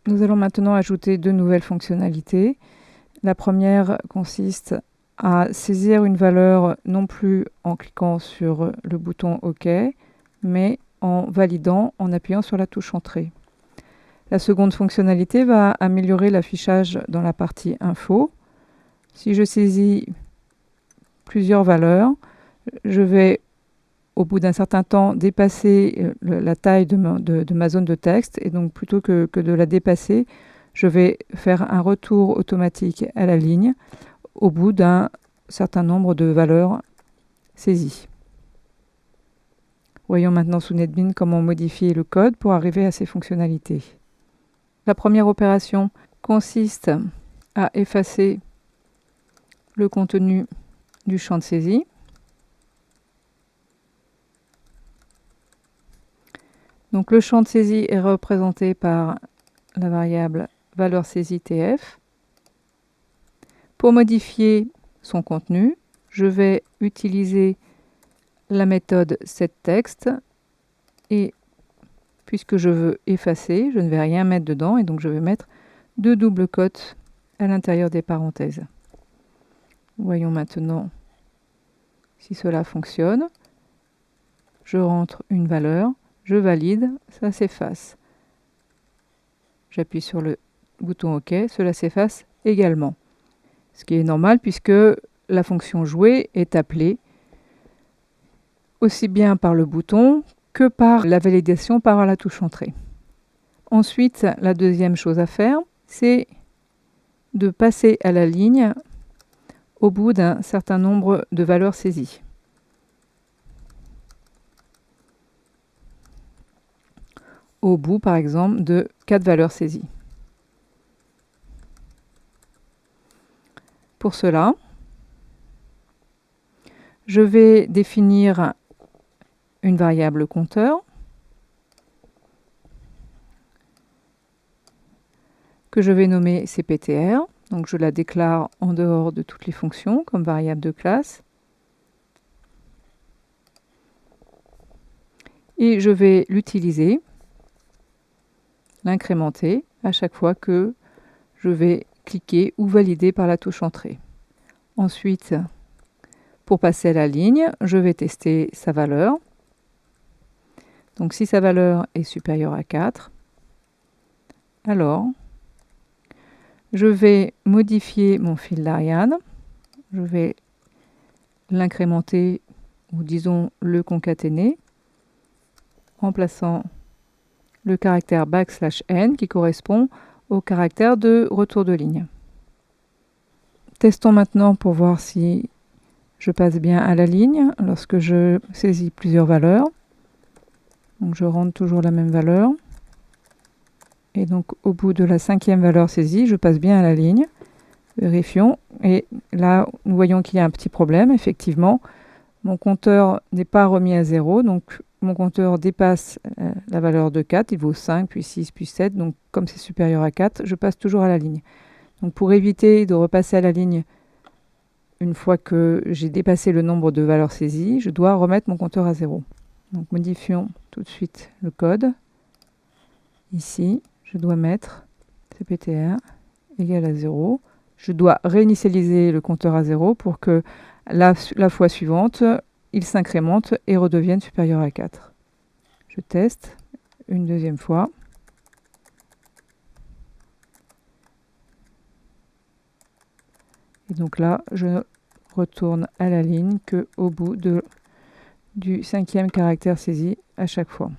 Nous allons maintenant ajouter deux nouvelles fonctionnalités. La première consiste à saisir une valeur non plus en cliquant sur le bouton OK, mais en validant en appuyant sur la touche Entrée. La seconde fonctionnalité va améliorer l'affichage dans la partie Info. Si je saisis plusieurs valeurs, je vais au bout d'un certain temps dépasser la taille de ma zone de texte, et donc plutôt que de la dépasser, je vais faire un retour automatique à la ligne au bout d'un certain nombre de valeurs saisies. Voyons maintenant sous NetBeans comment modifier le code pour arriver à ces fonctionnalités. La première opération consiste à effacer le contenu du champ de saisie. Donc le champ de saisie est représenté par la variable valeur saisie TF. Pour modifier son contenu, je vais utiliser la méthode setText, et puisque je veux effacer, je ne vais rien mettre dedans, et donc je vais mettre deux doubles cotes à l'intérieur des parenthèses. Voyons maintenant si cela fonctionne. Je rentre une valeur, je valide, ça s'efface. J'appuie sur le bouton OK, cela s'efface également. Ce qui est normal puisque la fonction jouer est appelée aussi bien par le bouton que par la validation par la touche Entrée. Ensuite, la deuxième chose à faire, c'est de passer à la ligne au bout d'un certain nombre de valeurs saisies. Au bout, par exemple, de 4 valeurs saisies. Pour cela, je vais définir une variable compteur que je vais nommer CPTR. Donc je la déclare en dehors de toutes les fonctions comme variable de classe. Et je vais l'utiliser, l'incrémenter à chaque fois que je vais cliquer ou valider par la touche Entrée. Ensuite, pour passer à la ligne, je vais tester sa valeur. Donc si sa valeur est supérieure à 4, alors je vais modifier mon fil d'Ariane. Je vais l'incrémenter, ou disons le concaténer, en plaçant le caractère \n qui correspond au caractère de retour de ligne. Testons maintenant pour voir si je passe bien à la ligne lorsque je saisis plusieurs valeurs. Donc je rentre toujours la même valeur. Et donc au bout de la 5e valeur saisie, je passe bien à la ligne. Vérifions. Et là, nous voyons qu'il y a un petit problème. Effectivement, mon compteur n'est pas remis à 0. Donc mon compteur dépasse la valeur de 4. Il vaut 5, puis 6, puis 7. Donc comme c'est supérieur à 4, je passe toujours à la ligne. Donc pour éviter de repasser à la ligne une fois que j'ai dépassé le nombre de valeurs saisies, je dois remettre mon compteur à 0. Donc modifions tout de suite le code. Ici, je dois mettre CPTR égale à 0. Je dois réinitialiser le compteur à 0 pour que la fois suivante, il s'incrémente et redevienne supérieur à 4. Je teste une deuxième fois. Et donc là, je retourne à la ligne qu'au bout du 5e caractère saisi à chaque fois.